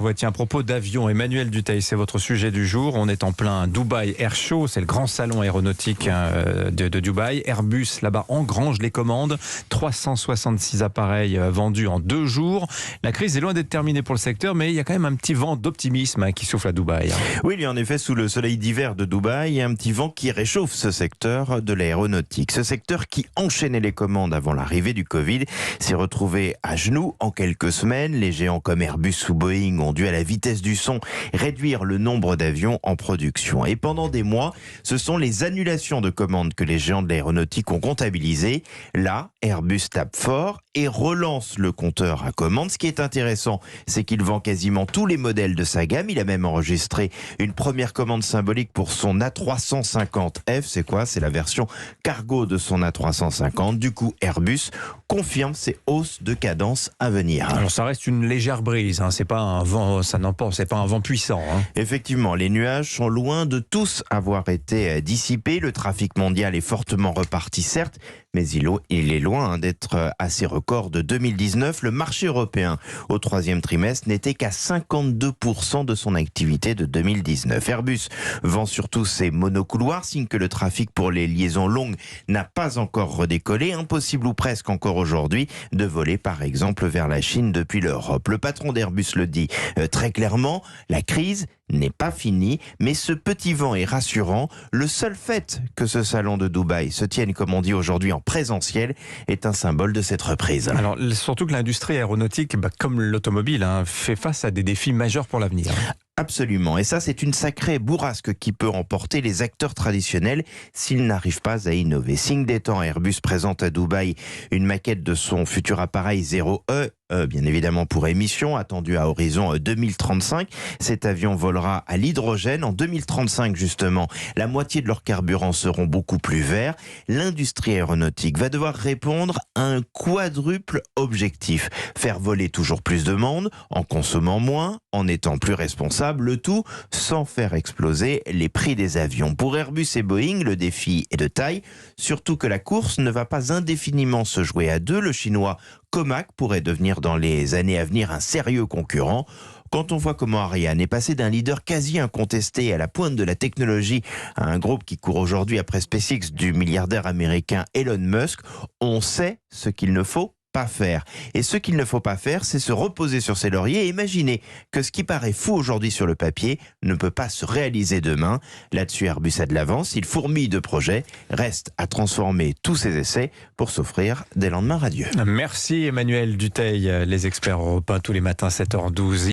Voici un propos d'avion. Emmanuel Dutheil, c'est votre sujet du jour. On est en plein Dubaï Air Show, c'est le grand salon aéronautique de Dubaï. Airbus, là-bas, engrange les commandes. 366 appareils vendus en 2 jours. La crise est loin d'être terminée pour le secteur, mais il y a quand même un petit vent d'optimisme qui souffle à Dubaï. Oui, il y a en effet, sous le soleil d'hiver de Dubaï, il y a un petit vent qui réchauffe ce secteur de l'aéronautique. Ce secteur qui enchaînait les commandes avant l'arrivée du Covid s'est retrouvé à genoux en quelques semaines. Les géants comme Airbus ou Boeing ont dû, à la vitesse du son, réduire le nombre d'avions en production. Et pendant des mois, ce sont les annulations de commandes que les géants de l'aéronautique ont comptabilisées. Là, Airbus tape fort et relance le compteur à commandes. Ce qui est intéressant, c'est qu'il vend quasiment tous les modèles de sa gamme. Il a même enregistré une première commande symbolique pour son A350F. C'est quoi? C'est la version cargo de son A350. Du coup, Airbus confirme ses hausses de cadence à venir. Alors ça reste une légère brise, c'est pas un vent, ça n'emporte, c'est pas un vent puissant. Effectivement, les nuages sont loin de tous avoir été dissipés. Le trafic mondial est fortement reparti, certes, mais il est loin d'être à ses records de 2019. Le marché européen, au 3e trimestre, n'était qu'à 52% de son activité de 2019. Airbus vend surtout ses monocouloirs, signe que le trafic pour les liaisons longues n'a pas encore redécollé. Impossible ou presque encore aujourd'hui de voler par exemple vers la Chine depuis l'Europe. Le patron d'Airbus le dit très clairement, la crise n'est pas finie, mais ce petit vent est rassurant. Le seul fait que ce salon de Dubaï se tienne, comme on dit aujourd'hui, en présentiel est un symbole de cette reprise. Alors surtout que l'industrie aéronautique, comme l'automobile, fait face à des défis majeurs pour l'avenir. Absolument. Et ça, c'est une sacrée bourrasque qui peut emporter les acteurs traditionnels s'ils n'arrivent pas à innover. Signe des temps, Airbus présente à Dubaï une maquette de son futur appareil 0E, bien évidemment pour émission, attendu à horizon 2035. Cet avion volera à l'hydrogène. En 2035, justement, la moitié de leurs carburants seront beaucoup plus verts. L'industrie aéronautique va devoir répondre à un quadruple objectif. Faire voler toujours plus de monde, en consommant moins, en étant plus responsable, le tout sans faire exploser les prix des avions. Pour Airbus et Boeing, le défi est de taille, surtout que la course ne va pas indéfiniment se jouer à deux. Le chinois Comac pourrait devenir dans les années à venir un sérieux concurrent. Quand on voit comment Ariane est passé d'un leader quasi incontesté à la pointe de la technologie à un groupe qui court aujourd'hui après SpaceX du milliardaire américain Elon Musk, on sait ce qu'il ne faut pas faire. Et ce qu'il ne faut pas faire, c'est se reposer sur ses lauriers et imaginer que ce qui paraît fou aujourd'hui sur le papier ne peut pas se réaliser demain. Là-dessus, Airbus a de l'avance, il fourmille de projets, reste à transformer tous ses essais pour s'offrir des lendemains radieux. Merci Emmanuel Dutheil, les experts européens tous les matins 7h12.